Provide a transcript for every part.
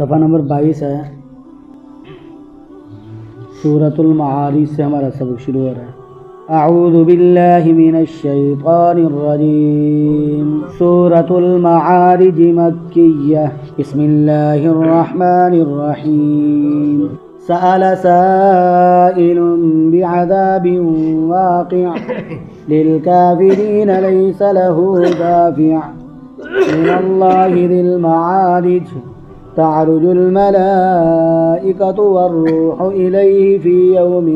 صفحہ نمبر 22 ہے. سورۃ المعارج سے ہمارا سبق شروع ہو رہا ہے. اعوذ باللہ من الشیطان الرجیم. سورۃ المعارج مکیہ. بسم اللہ الرحمن الرحیم. سأل سائل بعذاب واقع للكافرين ليس له دافع من الله ذي المعارج. تعرج الملائكة والروح إليه في يوم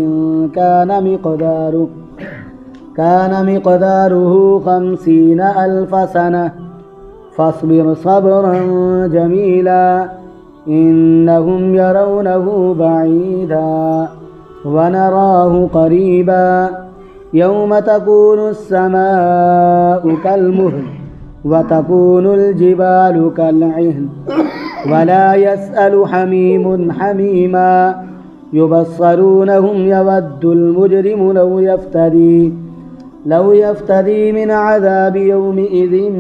كان مقداره 50,000 سنة فاصبر صبرا جميلا إنهم يرونه بعيدا ونراه قريبا يوم تكون السماء كالمهل وتكون الجبال كالعهن ولا يسأل حميم حميما يبصرونهم يود المجرم لو يفتدي من عذاب يومئذ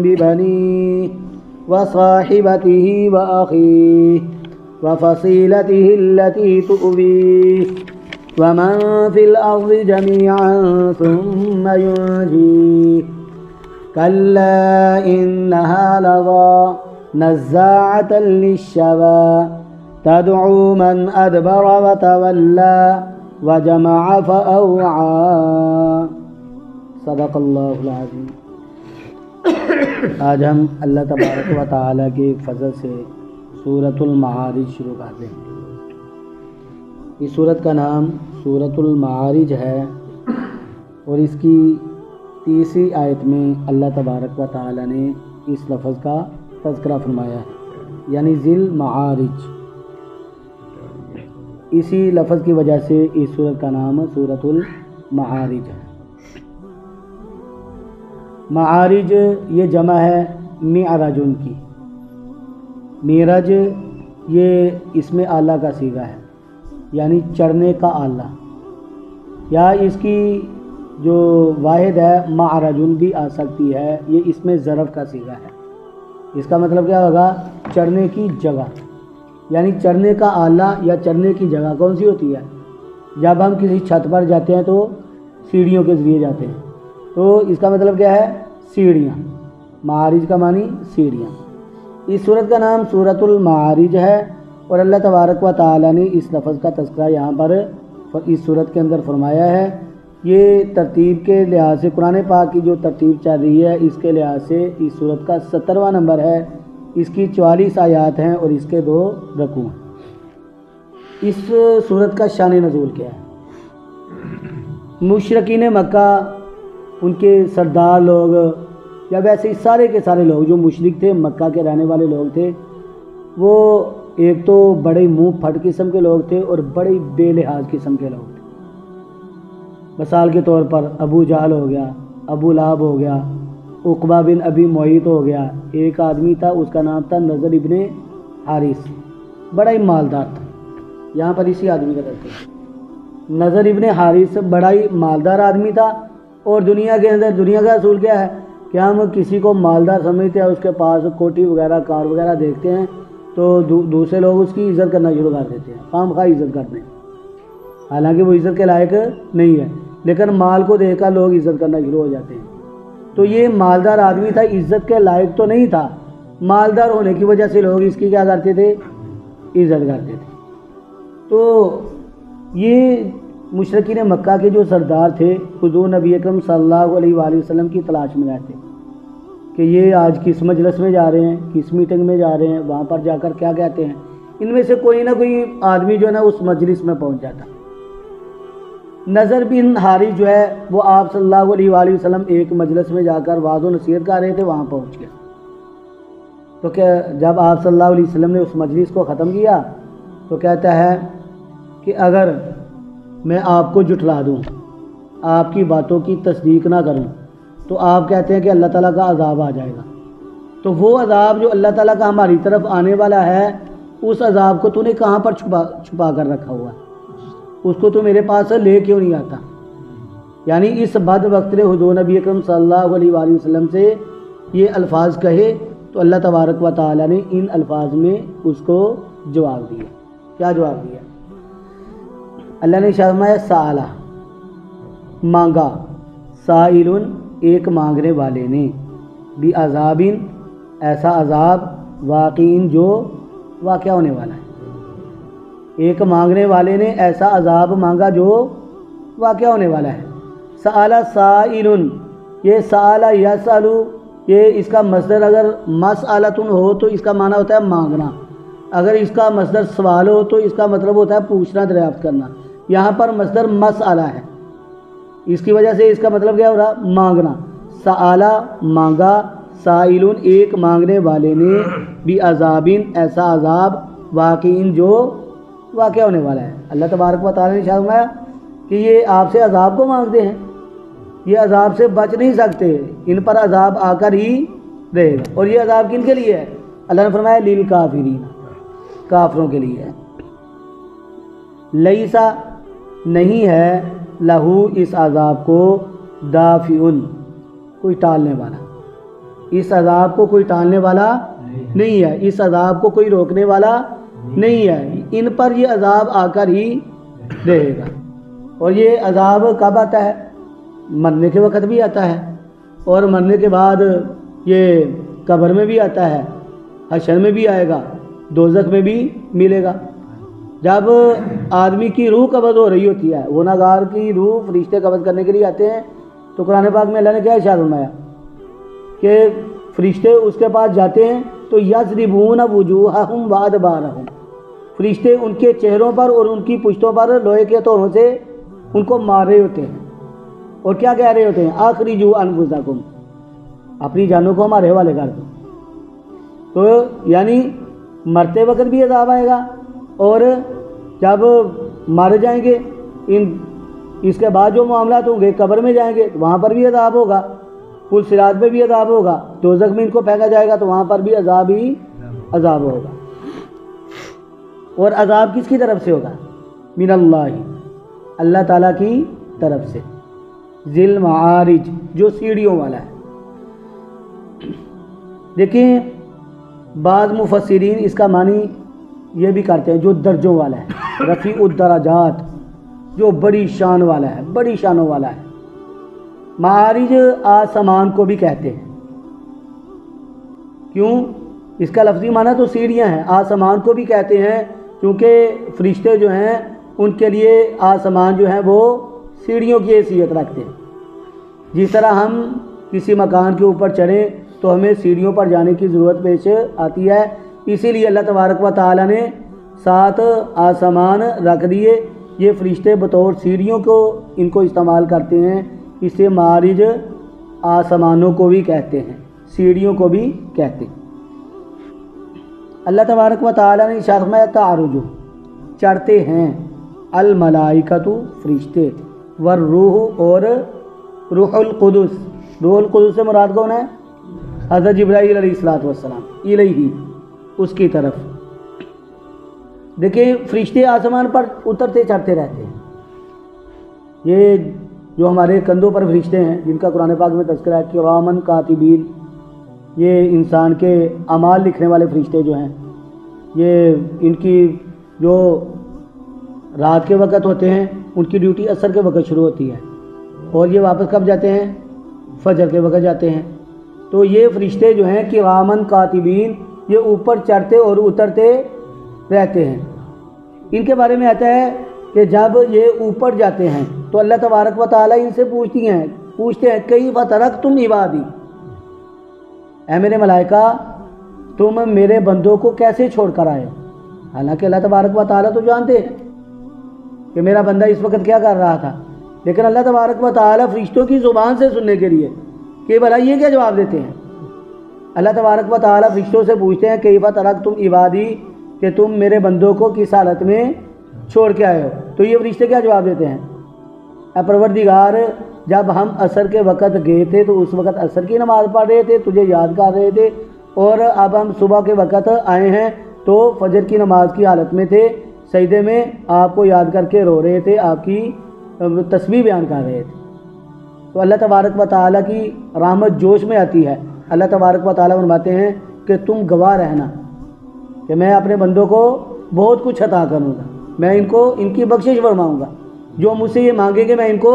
ببنيه وصاحبته وأخيه وفصيلته التي تؤويه ومن في الأرض جميعا ثم ينجيه كلا إنها لظى نزاعة للشوى تدعو من أدبر وتولى وجمع فأوعى. صدق اللہ العظیم. آج ہم اللہ تبارک و تعالیٰ کے فضل سے سورۃ المعارج شروع کرتے ہیں. اس سورت کا نام سورۃ المعارج ہے اور اس کی 30 آیت میں اللہ تبارک و تعالیٰ نے اس لفظ کا تذکرہ فرمایا ہے، یعنی ذی المعارج. اسی لفظ کی وجہ سے اس سورت کا نام سورۃ المعارج ہے. معارج یہ جمع ہے معرجن کی. معرج یہ اسم اعلیٰ کا صیغہ ہے، یعنی چڑھنے کا آلہ، یا اس کی جو واحد ہے معرجن بھی آ سکتی ہے. یہ اسم ظرف کا صیغہ ہے. اس کا مطلب کیا ہوگا؟ چڑھنے کی جگہ، یعنی چڑھنے کا آلہ یا چڑھنے کی جگہ کون سی ہوتی ہے؟ جب ہم کسی چھت پر جاتے ہیں تو سیڑھیوں کے ذریعے جاتے ہیں، تو اس کا مطلب کیا ہے؟ سیڑھیاں. معارج کا معنی سیڑھیاں. اس سورت کا نام سورۃ المعارج ہے اور اللہ تبارک و تعالیٰ نے اس لفظ کا تذکرہ یہاں پر اس سورت کے اندر فرمایا ہے. یہ ترتیب کے لحاظ سے قرآن پاک کی جو ترتیب چل رہی ہے اس کے لحاظ سے اس سورت کا 70واں نمبر ہے. اس کی 44 آیات ہیں اور اس کے 2 رکوع ہیں. اس سورت کا شان نزول کیا ہے؟ مشرکین مکہ، ان کے سردار لوگ یا ویسے ہی سارے کے سارے لوگ جو مشرک تھے، مکہ کے رہنے والے لوگ تھے، وہ ایک تو بڑے منہ پھٹ قسم کے لوگ تھے اور بڑے بے لحاظ قسم کے لوگ تھے. مثال کے طور پر ابو جہل ہو گیا، ابو لہب ہو گیا، عقبہ بن ابی معیط ہو گیا. ایک آدمی تھا، اس کا نام تھا نضر ابن حارث، بڑا ہی مالدار تھا. یہاں پر اسی آدمی کا تذکرہ. نضر ابن حارث بڑا ہی مالدار آدمی تھا، اور دنیا کے اندر دنیا کا اصول کیا ہے کہ ہم کسی کو مالدار سمجھتے ہیں، اس کے پاس کوٹھی وغیرہ کار وغیرہ دیکھتے ہیں تو دوسرے لوگ اس کی عزت کرنا شروع کر دیتے ہیں، خام خواہ عزت کرتے ہیں، حالانکہ وہ عزت کے لائق نہیں ہے، لیکن مال کو دیکھ کر لوگ عزت کرنا شروع ہو جاتے ہیں. تو یہ مالدار آدمی تھا، عزت کے لائق تو نہیں تھا، مالدار ہونے کی وجہ سے لوگ اس کی کیا کرتے تھے؟ عزت کرتے تھے. تو یہ مشرکین مکہ کے جو سردار تھے، حضور نبی اکرم صلی اللہ علیہ وآلہ وسلم کی تلاش میں رہتے کہ یہ آج کس مجلس میں جا رہے ہیں، کس میٹنگ میں جا رہے ہیں، وہاں پر جا کر کیا کہتے ہیں. ان میں سے کوئی نہ کوئی آدمی جو ہے نا اس مجلس میں پہنچ جاتا. نضر بن حارث جو ہے وہ آپ صلی اللہ علیہ وآلہ وسلم ایک مجلس میں جا کر وعظ و نصیحت کر رہے تھے، وہاں پہنچ گیا. تو کہ جب آپ صلی اللہ علیہ وسلم نے اس مجلس کو ختم کیا تو کہتا ہے کہ اگر میں آپ کو جھٹلا دوں، آپ کی باتوں کی تصدیق نہ کروں، تو آپ کہتے ہیں کہ اللہ تعالیٰ کا عذاب آ جائے گا. تو وہ عذاب جو اللہ تعالیٰ کا ہماری طرف آنے والا ہے، اس عذاب کو تو نے کہاں پر چھپا کر رکھا ہوا ہے؟ اس کو تو میرے پاس لے کیوں نہیں آتا؟ یعنی اس بد وقت نے حضور نبی اکرم صلی اللہ علیہ وآلہ وسلم سے یہ الفاظ کہے تو تو اللہ تبارک و تعالیٰ نے ان الفاظ میں اس کو جواب دیا. کیا جواب دیا؟ اللہ نے فرمایا سآلہ مانگا، سائل ایک مانگنے والے نے، بھی عذابن ایسا عذاب، واقعین جو واقع ہونے والا ہے. ایک مانگنے والے نے ایسا عذاب مانگا جو واقع ہونے والا ہے. سآلہ سائل، یہ سآلہ یسألو، یہ اس کا مصدر اگر مسألتن ہو تو اس کا معنی ہوتا ہے مانگنا، اگر اس کا مصدر سوال ہو تو اس کا مطلب ہوتا ہے پوچھنا، دریافت کرنا. یہاں پر مصدر مسئلہ ہے، اس کی وجہ سے اس کا مطلب کیا ہو رہا؟ مانگنا. سآلہ مانگا، سائلن ایک مانگنے والے نے، بھی عذابن ایسا عذاب، واقعین جو واقع ہونے والا ہے. اللہ تبارک و تعالیٰ نے فرمایا کہ یہ آپ سے عذاب کو مانگتے ہیں، یہ عذاب سے بچ نہیں سکتے، ان پر عذاب آ کر ہی رہے گا. اور یہ عذاب کن کے لیے ہے؟ اللہ نے فرمایا للکافرین، کافروں کے لیے ہے. لیسا نہیں ہے، لہو اس عذاب کو، دافعن کوئی ٹالنے والا، اس عذاب کو کوئی ٹالنے والا نہیں ہے، اس عذاب کو کوئی روکنے والا نہیں ہے. ان پر یہ عذاب آ کر ہی رہے گا. اور یہ عذاب کب آتا ہے؟ مرنے کے وقت بھی آتا ہے، اور مرنے کے بعد یہ قبر میں بھی آتا ہے، حشر میں بھی آئے گا، دوزخ میں بھی ملے گا. جب آدمی کی روح قبض ہو رہی ہوتی ہے، گنہگار کی روح فرشتے قبض کرنے کے لیے آتے ہیں، تو قرآن پاک میں اللہ نے کیا ارشاد فرمایا کہ فرشتے اس کے پاس جاتے ہیں تو یضربون وجوہہم وادبارہم، فرشتے ان کے چہروں پر اور ان کی پشتوں پر لوہے کے ہتھوڑوں سے ان کو مار رہے ہوتے ہیں، اور کیا کہہ رہے ہوتے ہیں؟ اخرجوا انفسکم، اپنی جانوں کو ہمارے حوالے کر دو. تو یعنی مرتے وقت بھی عذاب آئے گا، اور جب مارے جائیں گے اس کے بعد جو معاملات ہوں گے، قبر میں جائیں گے تو وہاں پر بھی عذاب ہوگا، پل صراط پہ بھی عذاب ہوگا، دوزخ میں ان کو پھینکا جائے گا تو وہاں پر بھی عذاب ہی عذاب ہوگا. اور عذاب کس کی طرف سے ہوگا؟ من اللہ، اللہ تعالیٰ کی طرف سے. ذی المعارج، جو سیڑھیوں والا ہے. دیکھیں بعض مفسرین اس کا معنی یہ بھی کرتے ہیں جو درجوں والا ہے، رفیع الدرجات، جو بڑی شان والا ہے، بڑی شانوں والا ہے. معارج آسمان کو بھی کہتے ہیں. کیوں؟ اس کا لفظی معنی تو سیڑھیاں ہیں، آسمان کو بھی کہتے ہیں کیونکہ فرشتے جو ہیں ان کے لیے آسمان جو ہیں وہ سیڑھیوں کی حیثیت رکھتے ہیں. جس طرح ہم کسی مکان کے اوپر چڑھیں تو ہمیں سیڑھیوں پر جانے کی ضرورت پیش آتی ہے، اسی لیے اللہ تبارک و تعالیٰ نے 7 آسمان رکھ دیے. یہ فرشتے بطور سیڑھیوں کو ان کو استعمال کرتے ہیں، اسے معارج آسمانوں کو بھی کہتے ہیں، سیڑھیوں کو بھی کہتے ہیں. اللہ تبارک و تعالیٰ نے شرح میں تعرج، چڑھتے ہیں، الملائکۃ فرشتے، والروح اور روح القدس. روح القدس سے مراد کون ہے؟ حضرت جبرائیل علیہ السلام، الیہ، اس کی طرف. دیکھیں فرشتے آسمان پر اترتے چڑھتے رہتے ہیں. یہ جو ہمارے کندھوں پر فرشتے ہیں جن کا قرآن پاک میں تذکرہ ہے، کرامن کاتبین، یہ انسان کے اعمال لکھنے والے فرشتے جو ہیں، یہ ان کی جو رات کے وقت ہوتے ہیں ان کی ڈیوٹی عصر کے وقت شروع ہوتی ہے، اور یہ واپس کب جاتے ہیں؟ فجر کے وقت جاتے ہیں. تو یہ فرشتے جو ہیں کرامن کاتبین، یہ اوپر چڑھتے اور اترتے رہتے ہیں. ان کے بارے میں آتا ہے کہ جب یہ اوپر جاتے ہیں تو اللہ تبارک و تعالیٰ ان سے پوچھتے ہیں کیف ترکتم عبادی، اے میرے ملائکہ تم میرے بندوں کو کیسے چھوڑ کر آئے؟ حالانکہ اللہ تبارک و تعالیٰ تو جانتے ہیں کہ میرا بندہ اس وقت کیا کر رہا تھا، لیکن اللہ تبارک و تعالیٰ فرشتوں کی زبان سے سننے کے لیے کہ بھلا یہ کیا جواب دیتے ہیں. اللہ تبارک و تعالیٰ فرشتوں سے پوچھتے ہیں کیف ترکتم عبادی، کہ تم میرے بندوں کو کس حالت میں چھوڑ کے آئے ہو. تو یہ فرشتے کیا جواب دیتے ہیں؟ اے پروردگار، جب ہم عصر کے وقت گئے تھے تو اس وقت عصر کی نماز پڑھ رہے تھے، تجھے یاد کر رہے تھے، اور اب ہم صبح کے وقت آئے ہیں تو فجر کی نماز کی حالت میں تھے، سجدے میں آپ کو یاد کر کے رو رہے تھے، آپ کی تسبیح بیان کر رہے تھے. تو اللہ تبارک و تعالیٰ کی رحمت جوش میں آتی ہے. اللہ تبارک و تعالیٰ فرماتے ہیں کہ تم گواہ رہنا کہ میں اپنے بندوں کو بہت کچھ عطا کروں گا، میں ان کی بخشش فرماؤں گا، جو مجھ سے یہ مانگیں گے میں ان کو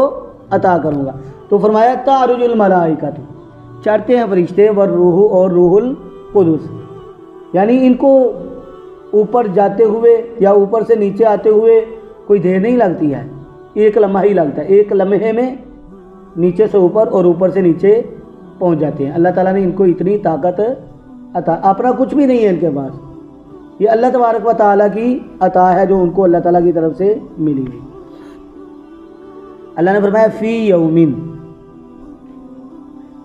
عطا کروں گا۔ تو فرمایا تعرج الملائکۃ، چڑھتے ہیں فرشتے، والروح اور روح القدس، یعنی ان کو اوپر جاتے ہوئے یا اوپر سے نیچے آتے ہوئے کوئی دیر نہیں لگتی ہے، ایک لمحہ ہی لگتا ہے، ایک لمحے میں نیچے سے اوپر اور اوپر سے نیچے پہنچ جاتے ہیں۔ اللہ تعالیٰ نے ان کو اتنی طاقت عطا، اپنا کچھ بھی نہیں ہے ان کے پاس، یہ اللہ تبارک و تعالیٰ کی عطا ہے جو ان کو اللہ تعالیٰ کی طرف سے ملی ہے۔ اللہ نے فرمایا فی یومن،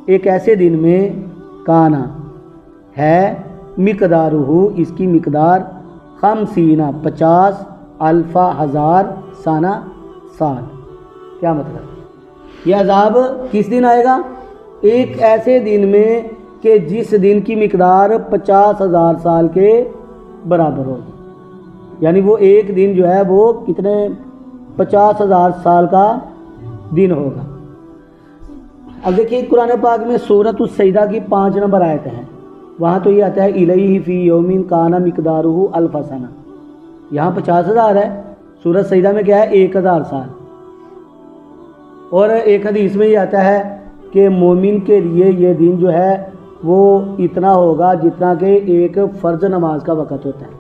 ایک ایسے دن میں، کانا ہے، مقدارہ، اس کی مقدار، 50 50 الف ہزار، سانہ سال۔ کیا مطلب؟ یہ عذاب کس دن آئے گا؟ ایک ایسے دن میں کہ جس دن کی مقدار 50,000 سال کے برابر ہوگی، یعنی وہ ایک دن جو ہے وہ کتنے 50,000 سال کا دن ہوگا۔ اب دیکھیے قرآن پاک میں سورۃ السجدہ کی 5 نمبر آیت ہیں، وہاں تو یہ آتا ہے الیہ فی یوم کان مقدارہ الف سنہ، یہاں 50,000 ہے، سورۃ سجدہ میں کیا ہے 1,000 سال۔ اور ایک حدیث میں یہ آتا ہے کہ مومن کے لیے یہ دن جو ہے وہ اتنا ہوگا جتنا کہ ایک فرض نماز کا وقت ہوتا ہے،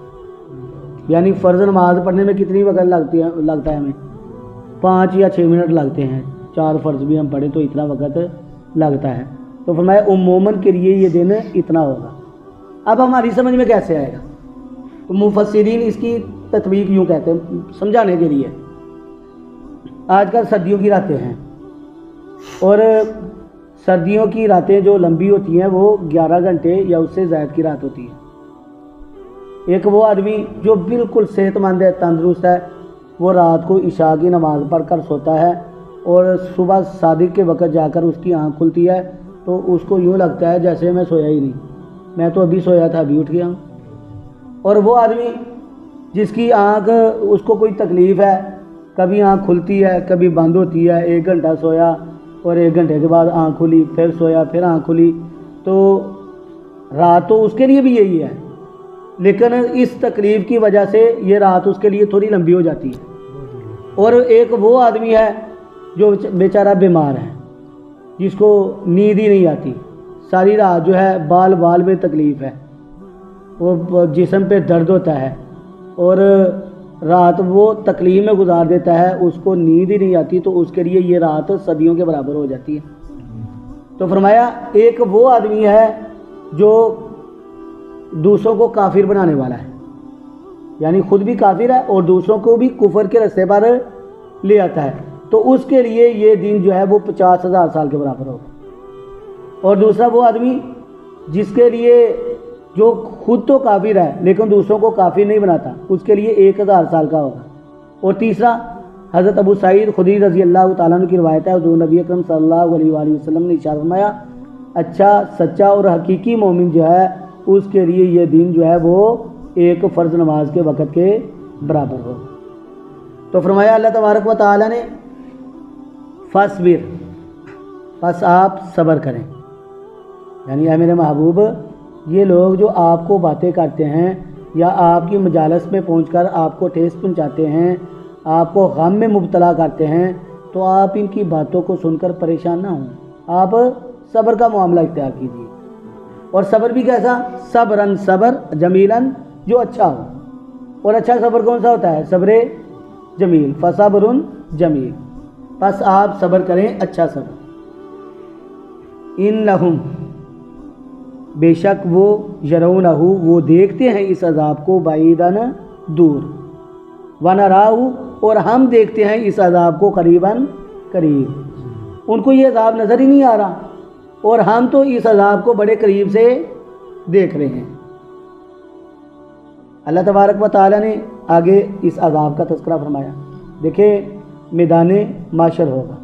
یعنی فرض نماز پڑھنے میں کتنی وقت لگتا ہے ہمیں 5 یا 6 منٹ لگتے ہیں، 4 فرض بھی ہم پڑھیں تو اتنا وقت لگتا ہے۔ تو فرمایا عموماً کے لیے یہ دن اتنا ہوگا۔ اب ہماری سمجھ میں کیسے آئے گا؟ تو مفسرین اس کی تطبیق یوں کہتے ہیں سمجھانے کے لیے، آج کل سردیوں کی راتیں ہیں، اور سردیوں کی راتیں جو لمبی ہوتی ہیں وہ 11 گھنٹے یا اس سے زائد کی رات ہوتی ہے۔ ایک وہ آدمی جو بالکل صحت مند ہے، تندرست ہے، وہ رات کو عشاء کی نماز پڑھ کر سوتا ہے اور صبح صادق کے وقت جا کر اس کی آنکھ کھلتی ہے تو اس کو یوں لگتا ہے جیسے میں سویا ہی نہیں، میں تو ابھی سویا تھا ابھی اٹھ گیا ہوں۔ اور وہ آدمی جس کی آنکھ، اس کو کوئی تکلیف ہے، کبھی آنکھ کھلتی ہے کبھی بند ہوتی ہے، 1 گھنٹہ سویا اور 1 گھنٹے کے بعد آنکھ کھلی، پھر سویا پھر آنکھ کھلی، تو رات تو اس کے لیے بھی یہی ہے، لیکن اس تکلیف کی وجہ سے یہ رات اس کے لیے تھوڑی لمبی ہو جاتی ہے۔ اور ایک وہ آدمی ہے جو بیچارہ بیمار ہے، جس کو نیند ہی نہیں آتی، ساری رات جو ہے بال بال میں تکلیف ہے، وہ جسم پہ درد ہوتا ہے اور رات وہ تکلیف میں گزار دیتا ہے، اس کو نیند ہی نہیں آتی، تو اس کے لیے یہ رات صدیوں کے برابر ہو جاتی ہے۔ تو فرمایا ایک وہ آدمی ہے جو دوسروں کو کافر بنانے والا ہے، یعنی خود بھی کافر ہے اور دوسروں کو بھی کفر کے رستے پر لے آتا ہے، تو اس کے لیے یہ دن جو ہے وہ 50,000 سال کے برابر ہوگا۔ اور دوسرا وہ آدمی جس کے لیے، جو خود تو کافر ہے لیکن دوسروں کو کافر نہیں بناتا، اس کے لیے 1,000 سال کا ہوگا۔ اور تیسرا حضرت ابو سعید خدری رضی اللہ تعالیٰ عنہ کی روایت ہے، حضور نبی اکرم صلی اللہ علیہ وآلہ وسلم نے ارشاد فرمایا اچھا سچا اور حقیقی مومن جو ہے اس کے لیے یہ دن جو ہے وہ ایک فرض نماز کے وقت کے برابر ہو۔ تو فرمایا اللہ تبارک و تعالیٰ نے فاصبر، پس آپ صبر کریں، یعنی اے میرے محبوب یہ لوگ جو آپ کو باتیں کرتے ہیں یا آپ کی مجالس میں پہنچ کر آپ کو ٹھیس پہنچاتے ہیں، آپ کو غم میں مبتلا کرتے ہیں، تو آپ ان کی باتوں کو سن کر پریشان نہ ہوں، آپ صبر کا معاملہ اختیار کیجیے۔ اور صبر بھی کیسا؟ صبراً صبر جمیلاً، جو اچھا ہو۔ اور اچھا صبر کون سا ہوتا ہے؟ صبر جمیل، فصبر جمیل، پس آپ صبر کریں اچھا صبر۔ انہم، بے شک وہ، یرونہ، وہ دیکھتے ہیں اس عذاب کو، بعیداً، دور، ونراہ، اور ہم دیکھتے ہیں اس عذاب کو، قریباً، قریب، ان کو یہ عذاب نظر ہی نہیں آ رہا اور ہم تو اس عذاب کو بڑے قریب سے دیکھ رہے ہیں۔ اللہ تبارک و تعالیٰ نے آگے اس عذاب کا تذکرہ فرمایا۔ دیکھیں میدان معاشر ہوگا،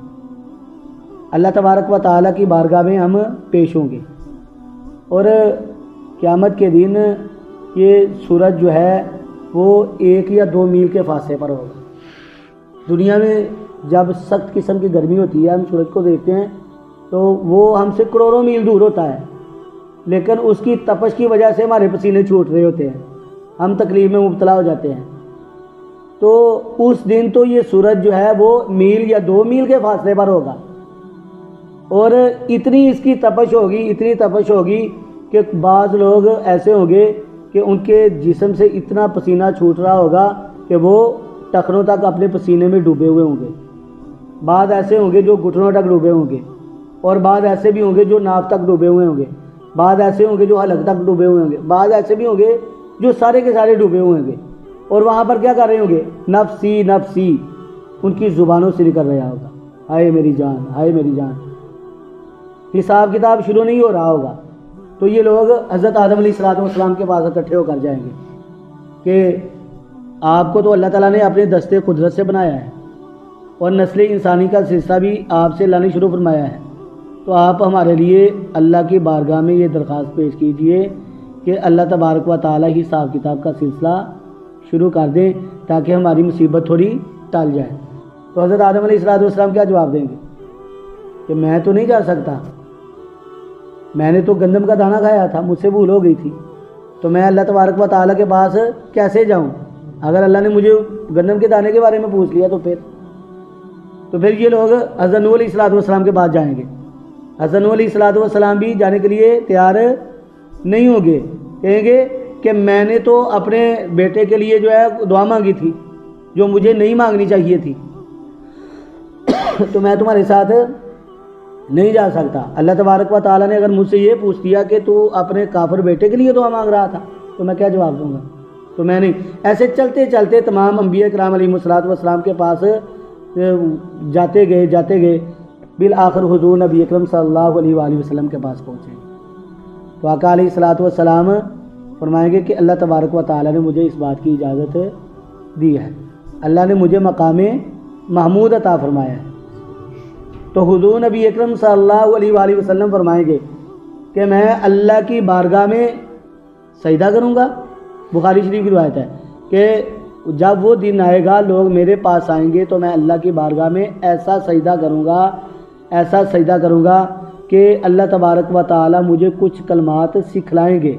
اللہ تبارک و تعالیٰ کی بارگاہ میں ہم پیش ہوں گے، اور قیامت کے دن یہ سورج جو ہے وہ 1 یا 2 میل کے فاصلے پر ہوگا۔ دنیا میں جب سخت قسم کی گرمی ہوتی ہے، ہم سورج کو دیکھتے ہیں تو وہ ہم سے کروڑوں میل دور ہوتا ہے، لیکن اس کی تپش کی وجہ سے ہمارے پسینے چھوٹ رہے ہوتے ہیں، ہم تکلیف میں مبتلا ہو جاتے ہیں۔ تو اس دن تو یہ سورج جو ہے وہ میل یا 2 میل کے فاصلے پر ہوگا، اور اتنی اس کی تپش ہوگی کہ بعض لوگ ایسے ہوں گے کہ ان کے جسم سے اتنا پسینہ چھوٹ رہا ہوگا کہ وہ ٹخنوں تک اپنے پسینے میں ڈوبے ہوئے ہوں گے، بعض ایسے ہوں گے جو گھٹنوں تک ڈوبے ہوں گے، اور بعض ایسے بھی ہوں گے جو ناف تک ڈوبے ہوئے ہوں گے، بعض ایسے ہوں گے جو حلق تک ڈوبے ہوئے ہوں گے، بعض ایسے بھی ہوں گے جو سارے کے سارے ڈوبے ہوئے ہوں گے، اور وہاں پر کیا کر رہے ہوں گے؟ نفسی نفسی ان کی زبانوں سے نکل رہا ہوگا، ہائے میری جان، ہائے میری جان۔ حساب کتاب شروع نہیں ہو رہا ہوگا، تو یہ لوگ حضرت آدم علیہ السلام کے پاس اکٹھے ہو کر جائیں گے کہ آپ کو تو اللہ تعالیٰ نے اپنے دستے قدرت سے بنایا ہے، اور نسل انسانی کا سلسلہ بھی آپ سے اللہ نے شروع فرمایا ہے، تو آپ ہمارے لیے اللہ کی بارگاہ میں یہ درخواست پیش کیجئے کہ اللہ تبارک و تعالیٰ ہی حساب کتاب کا سلسلہ شروع کر دیں تاکہ ہماری مصیبت تھوڑی ٹل جائے۔ تو حضرت آدم علیہ السلام کیا جواب دیں گے کہ میں تو نہیں جا سکتا، میں نے تو گندم کا دانہ کھایا تھا، مجھ سے بھول ہو گئی تھی، تو میں اللہ تبارک و تعالیٰ کے پاس کیسے جاؤں؟ اگر اللہ نے مجھے گندم کے دانے کے بارے میں پوچھ لیا تو پھر یہ لوگ حضرت نوح علیہ السلام کے پاس جائیں گے۔ حضرت نوح علیہ السلام بھی جانے کے لیے تیار نہیں ہوں گے، کہیں گے کہ میں نے تو اپنے بیٹے کے لیے جو ہے دعا مانگی تھی جو مجھے نہیں مانگنی چاہیے تھی، تو میں تمہارے ساتھ نہیں جا سکتا۔ اللہ تبارک و تعالیٰ نے اگر مجھ سے یہ پوچھ دیا کہ تو اپنے کافر بیٹے کے لیے دعا مانگ رہا تھا تو میں کیا جواب دوں گا؟ تو میں نہیں۔ ایسے چلتے چلتے تمام انبیاء کرام علیہ السلام کے پاس جاتے گئے بالآخر حضور نبی اکرم صلی اللہ علیہ وآلہ وسلم کے پاس پہنچے، تو آقا علیہ السلام فرمائیں گے کہ اللہ تبارک و تعالیٰ نے مجھے اس بات کی اجازت دی ہے، اللہ نے مجھے مقام محمود عطا فرمایا ہے۔ تو حضور نبی اکرم صلی اللہ علیہ وآلہ وسلم فرمائیں گے کہ میں اللہ کی بارگاہ میں سجدہ کروں گا۔ بخاری شریف کی روایت ہے کہ جب وہ دن آئے گا لوگ میرے پاس آئیں گے تو میں اللہ کی بارگاہ میں ایسا سجدہ کروں گا کہ اللہ تبارک و تعالی مجھے کچھ کلمات سکھلائیں گے،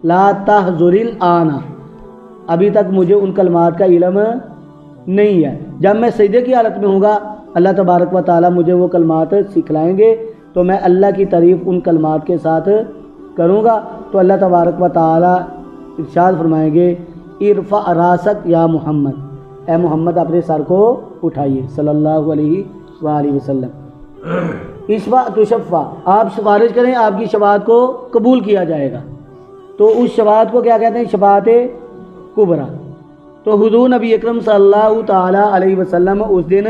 لا تحذر الآن، ابھی تک مجھے ان کلمات کا علم نہیں ہے۔ جب میں سجدے کی حالت میں ہوں گا اللہ تبارک و تعالی مجھے وہ کلمات سکھلائیں گے تو میں اللہ کی تعریف ان کلمات کے ساتھ کروں گا، تو اللہ تبارک و تعالی ارشاد فرمائیں گے ارفع راسک یا محمد، اے محمد اپنے سر کو اٹھائیے صلی اللہ علیہ وآلہ وسلم۔ اشفع تشفع، آپ سفارش کریں آپ کی شفاعت کو قبول کیا جائے گا، تو اس شفاعت کو کیا کہتے ہیں؟ شفاعت کبریٰ۔ تو حضور نبی اکرم صلی اللہ تعالی علیہ وسلم اس دن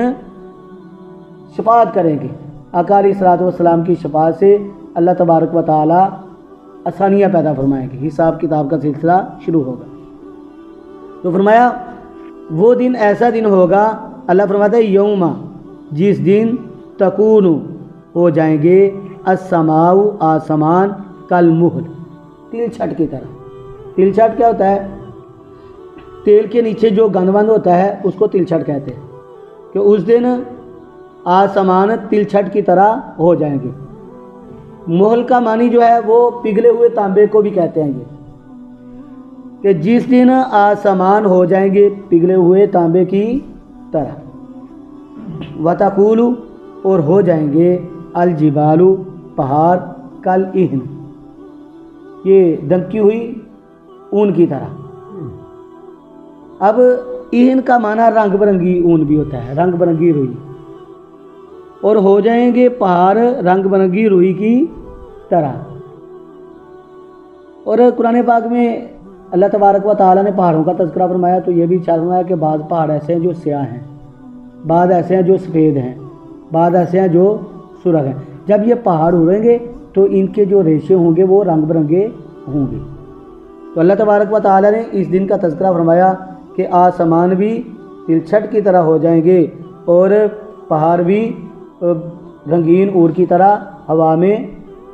شفاعت کریں گے، آقا علیہ السلام کی شفاعت سے اللہ تبارک و تعالی آسانیاں پیدا فرمائیں گے، حساب کتاب کا سلسلہ شروع ہوگا۔ تو فرمایا وہ دن ایسا دن ہوگا، اللہ فرماتا ہے یوم، جس دن تکون ہو جائیں گے السماء، آسمان، کالمہل، تل چھٹ کی طرح۔ تل چھٹ کیا ہوتا ہے؟ تیل کے نیچے جو گند وند ہوتا ہے اس کو تل چھٹ کہتے ہیں، کہ اس دن آسمان تل چھٹ کی طرح ہو جائیں گے۔ مہل کا معنی جو ہے وہ پگھلے ہوئے تانبے کو بھی کہتے ہیں، یہ کہ جس دن آسمان ہو جائیں گے پگھلے ہوئے تانبے کی طرح، وتقول، اور ہو جائیں گے الجبال، پہاڑ، کالعہن، یہ دنکی ہوئی اون کی طرح۔ اب عہن کا معنی رنگ برنگی اون بھی ہوتا ہے، رنگ برنگی روئی، اور ہو جائیں گے پہاڑ رنگ برنگی روئی کی طرح۔ اور قرآن پاک میں اللہ تبارک و تعالیٰ نے پہاڑوں کا تذکرہ فرمایا تو یہ بھی ارشاد فرمایا کہ بعض پہاڑ ایسے ہیں جو سیاہ ہیں، بعض ایسے ہیں جو سفید ہیں، بعض ایسے ہیں جو سرخ ہیں۔ جب یہ پہاڑ اڑیں گے تو ان کے جو ریشے ہوں گے وہ رنگ برنگے ہوں گے۔ تو اللہ تبارک و تعالیٰ نے اس دن کا تذکرہ فرمایا کہ آسمان بھی تلچھٹ کی طرح ہو جائیں گے اور پہاڑ بھی رنگین اور کی طرح ہوا میں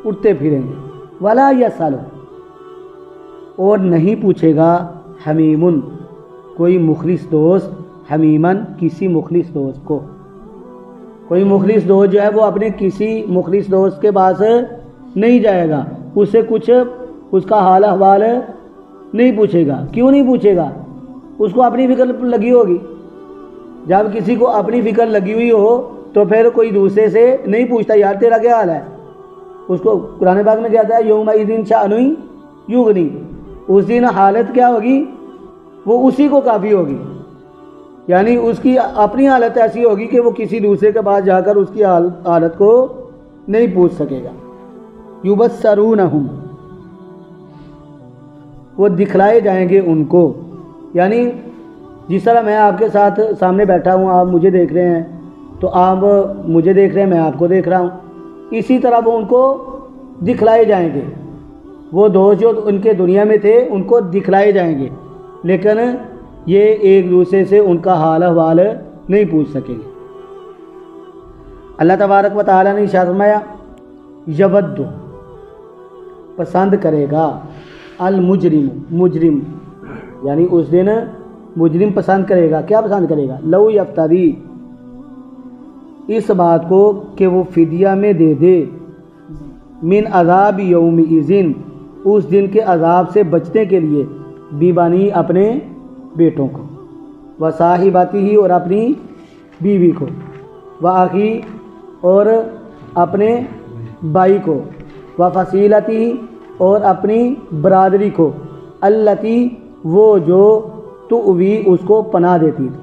اڑتے پھریں گے۔ ولا یسأل، اور نہیں پوچھے گا حمیمن، کوئی مخلص دوست، حمیمن، کسی مخلص دوست کو۔ کوئی مخلص دوست جو ہے وہ اپنے کسی مخلص دوست کے پاس نہیں جائے گا، اس سے کچھ اس کا حال احوال نہیں پوچھے گا۔ کیوں نہیں پوچھے گا؟ اس کو اپنی فکر لگی ہوگی۔ جب کسی کو اپنی فکر لگی ہوئی ہو تو پھر کوئی دوسرے سے نہیں پوچھتا یار تیرا کیا حال ہے۔ اس کو قرآن پاک میں کہتا ہے یومئذ شأن یغنی، اس دن حالت کیا ہوگی؟ وہ اسی کو کافی ہوگی، یعنی اس کی اپنی حالت ایسی ہوگی کہ وہ کسی دوسرے کے پاس جا کر اس کی حالت کو نہیں پوچھ سکے گا۔ یبصرونہم، وہ دکھلائے جائیں گے ان کو، یعنی جس طرح میں آپ کے ساتھ سامنے بیٹھا ہوں، آپ مجھے دیکھ رہے ہیں، تو آپ مجھے دیکھ رہے ہیں، میں آپ کو دیکھ رہا ہوں، اسی طرح وہ ان کو دکھلائے جائیں گے۔ وہ دوست جو ان کے دنیا میں تھے ان کو دکھلائے جائیں گے، لیکن یہ ایک دوسرے سے ان کا حال احوال نہیں پوچھ سکیں گے۔ اللہ تبارک و تعالیٰ نے ارشاد فرمایا یود، پسند کرے گا، المجرم، مجرم، یعنی اس دن مجرم پسند کرے گا۔ کیا پسند کرے گا؟ لو یفتری، اس بات کو کہ وہ فدیہ میں دے دے، من عذاب یومئذ، اس دن کے عذاب سے بچنے کے لیے، بیبانی، اپنے بیٹوں کو، وصاحبتہ، اور اپنی بیوی کو، واخی، اور اپنے بھائی کو، وفصیلتہ، اور اپنی برادری کو، التی، وہ جو تؤوی، اس کو پناہ دیتی تھی۔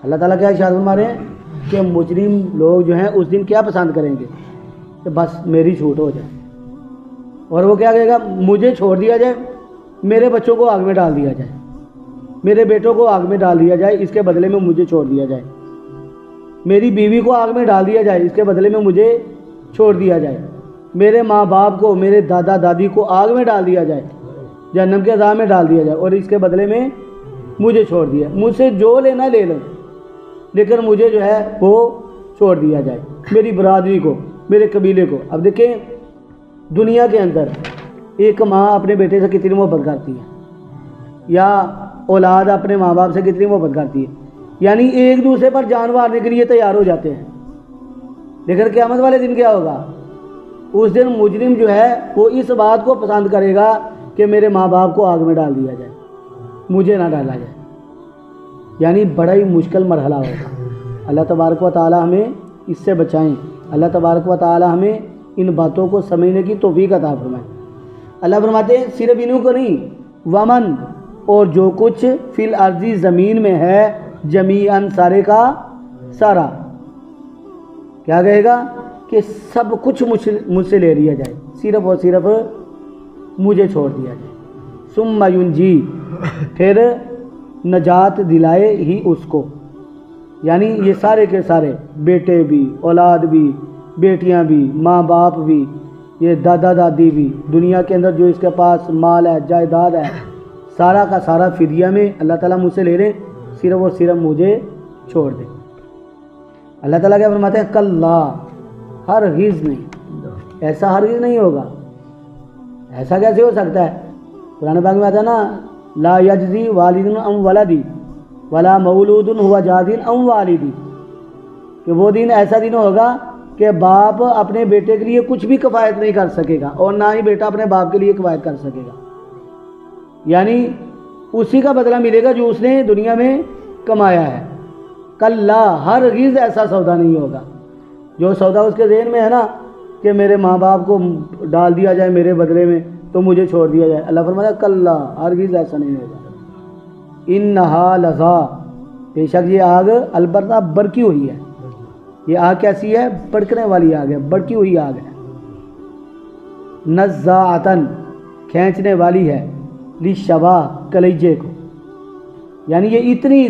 اللہ تعالیٰ کیا ارشاد فرما رہے ہیں کہ مجرم لوگ جو ہیں اس دن کیا پسند کریں گے کہ بس میری چھوٹ ہو جائے، اور وہ کیا کہے گا؟ مجھے چھوڑ دیا جائے، میرے بچوں کو آگ میں ڈال دیا جائے، میرے بیٹوں کو آگ میں ڈال دیا جائے، اس کے بدلے میں مجھے چھوڑ دیا جائے، میری بیوی کو آگ میں ڈال دیا جائے، اس کے بدلے میں مجھے چھوڑ دیا جائے، میرے ماں باپ کو، میرے دادا دادی کو آگ میں ڈال دیا جائے، جہنم کے عذاب میں ڈال دیا جائے، اور اس کے بدلے میں مجھے چھوڑ دیا، مجھ سے جو لینا لے لیں، لیکن مجھے جو ہے وہ چھوڑ دیا جائے، میری برادری کو، میرے قبیلے کو۔ اب دیکھیں دنیا کے اندر ایک ماں اپنے بیٹے سے کتنی محبت کرتی ہے، یا اولاد اپنے ماں باپ سے کتنی محبت کرتی ہے، یعنی ایک دوسرے پر جان مارنے کے لیے تیار ہو جاتے ہیں۔ لیکن قیامت والے دن کیا ہوگا؟ اس دن مجرم جو ہے وہ اس بات کو پسند کرے گا کہ میرے ماں باپ کو آگ میں ڈال دیا جائے، مجھے نہ ڈالا جائے، یعنی بڑا ہی مشکل مرحلہ ہوگا۔ اللہ تبارک و تعالی ہمیں اس سے بچائیں، اللہ تبارک و تعالی ہمیں ان باتوں کو سمجھنے کی توفیق عطا فرمائے۔ اللہ فرماتے ہیں صرف انہوں کو نہیں، ومن، اور جو کچھ فی الارض، زمین میں ہے، جمیعاً، سارے کا سارا، کیا کہے گا؟ کہ سب کچھ مجھ سے لے لیا جائے، صرف اور صرف مجھے چھوڑ دیا جائے۔ ثم ینجی، پھر نجات دلائے ہی اس کو، یعنی یہ سارے کے سارے، بیٹے بھی، اولاد بھی، بیٹیاں بھی، ماں باپ بھی، یہ دادا دادی بھی، دنیا کے اندر جو اس کے پاس مال ہے، جائیداد ہے، سارا کا سارا فدیہ میں اللہ تعالیٰ مجھ سے لے لیں، صرف اور صرف مجھے چھوڑ دیں۔ اللہ تعالیٰ کیا فرماتے ہیں؟ کلا، ہرگز نہیں، ایسا ہرگز نہیں ہوگا۔ ایسا کیسے ہو سکتا ہے؟ قرآن پاک میں آتا ہے نا، لا یجزی والد عن ولدی ولا مولود هو جاز عن والدی، کہ وہ دن ایسا دن ہوگا کہ باپ اپنے بیٹے کے لیے کچھ بھی کفایت نہیں کر سکے گا، اور نہ ہی بیٹا اپنے باپ کے لیے کفایت کر سکے گا، یعنی اسی کا بدلہ ملے گا جو اس نے دنیا میں کمایا ہے۔ کلا، ہرگز ایسا سودا نہیں ہوگا۔ جو سودا اس کے ذہن میں ہے نا کہ میرے ماں باپ کو ڈال دیا جائے میرے بدلے میں تو مجھے چھوڑ دیا جائے، اللہ فرماتا ہے کلا، ہرگز ایسا نہیں ہوگا۔ انہا لظا، بے شک یہ آگ البتہ بڑکی ہوئی ہے۔ یہ آگ کیسی ہے؟ بڑکنے والی آگ ہے، بڑکی ہوئی آگ ہے۔ نزاعتن، کھینچنے والی ہے، للشوا، کلیجے کو، یعنی یہ اتنی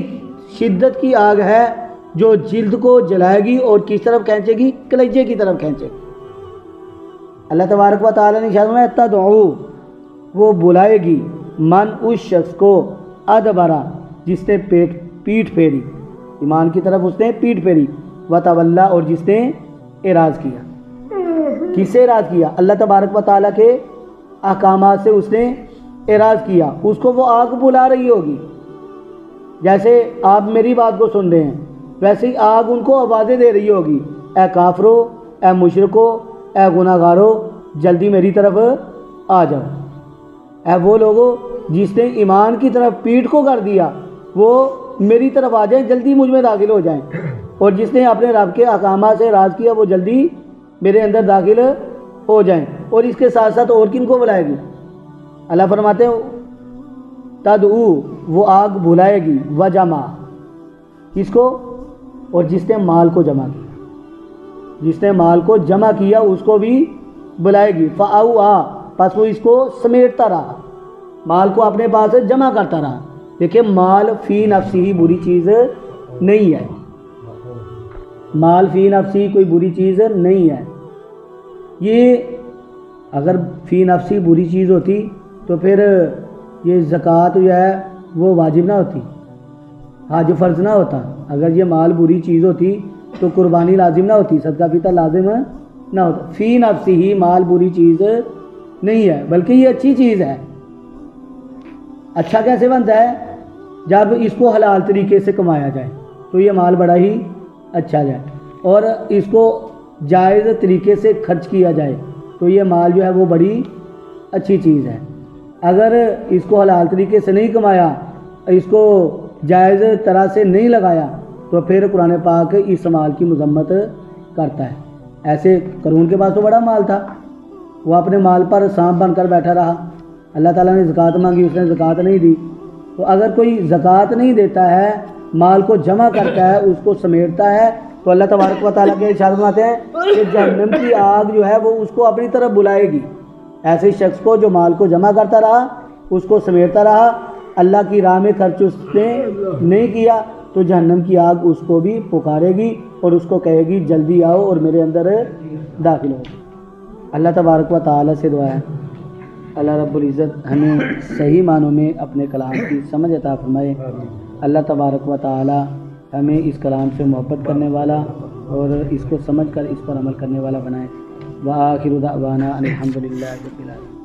شدت کی آگ ہے جو جلد کو جلائے گی اور کس طرف کھینچے گی؟ کلیجے کی طرف کھینچے گی۔ اللہ تبارک و تعالیٰ نے ارشاد فرمایا تدعو، وہ بلائے گی، من، اس شخص کو، ادبرا، جس نے پیٹھ پھیری، ایمان کی طرف اس نے پیٹھ پھیری، وتولا، اور جس نے اعراض کیا۔ کس سے اعراض کیا؟ اللہ تبارک و تعالیٰ کے احکامات سے اس نے اعراض کیا، اس کو وہ آگ بلا رہی ہوگی۔ جیسے آپ میری بات کو سن رہے ہیں ویسے ہی آگ ان کو آوازیں دے رہی ہوگی، اے کافرو، اے مشرکو، اے گناہگارو، جلدی میری طرف آ جاؤ۔ اے وہ لوگوں جس نے ایمان کی طرف پیٹھ کو کر دیا وہ میری طرف آ جائیں، جلدی مجھ میں داخل ہو جائیں، اور جس نے اپنے رب کے احکامات سے راض کیا وہ جلدی میرے اندر داخل ہو جائیں۔ اور اس کے ساتھ ساتھ اور کن کو بلائے گی؟ اللہ فرماتے ہیں تدعو، وہ آگ بلائے گی، وجمع، کس کو؟ اور جس نے مال کو جمع کیا، جس نے مال کو جمع کیا اس کو بھی بلائے گی، فاوعا، پس وہ اس کو سمیٹتا رہا، مال کو اپنے پاس جمع کرتا رہا۔ دیکھیں مال فی نفسی ہی بری چیز نہیں ہے، مال فی نفسی کوئی بری چیز نہیں ہے۔ یہ اگر فی نفسی بری چیز ہوتی تو پھر یہ زکوٰۃ جو ہے وہ واجب نہ ہوتی، حج فرض نہ ہوتا۔ اگر یہ مال بری چیز ہوتی تو قربانی لازم نہ ہوتی، صدقہ فطر لازم نہ ہوتا۔ فی نفسی ہی مال بری چیز نہیں ہے بلکہ یہ اچھی چیز ہے۔ اچھا کیسے بنتا ہے؟ جب اس کو حلال طریقے سے کمایا جائے تو یہ مال بڑا ہی اچھا جائے، اور اس کو جائز طریقے سے خرچ کیا جائے تو یہ مال جو ہے وہ بڑی اچھی چیز ہے۔ اگر اس کو حلال طریقے سے نہیں کمایا، اس کو جائز طرح سے نہیں لگایا تو پھر قرآن پاک اس مال کی مذمت کرتا ہے۔ ایسے قارون کے پاس تو بڑا مال تھا، وہ اپنے مال پر سانپ بن کر بیٹھا رہا، اللہ تعالیٰ نے زکوٰۃ مانگی، اس نے زکوٰۃ نہیں دی۔ تو اگر کوئی زکوٰۃ نہیں دیتا ہے، مال کو جمع کرتا ہے، اس کو سمیٹتا ہے، تو اللہ تبارک و تعالیٰ کے ارشاد فرماتے ہیں کہ جہنم کی آگ جو ہے وہ اس کو اپنی طرف بلائے گی۔ ایسے شخص کو جو مال کو جمع کرتا رہا، اس کو سمیٹتا رہا، اللہ کی راہ میں خرچ اس نے نہیں کیا، تو جہنم کی آگ اس کو بھی پکارے گی اور اس کو کہے گی جلدی آؤ اور میرے اندر داخل ہو۔ اللہ تبارک و تعالیٰ سے دعا ہے اللہ رب العزت ہمیں صحیح معنوں میں اپنے کلام کی سمجھ عطا فرمائے۔ اللہ تبارک و تعالیٰ ہمیں اس کلام سے محبت کرنے والا اور اس کو سمجھ کر اس پر عمل کرنے والا بنائے۔ وآخر دعوانا ان الحمد للہ رب العالمین۔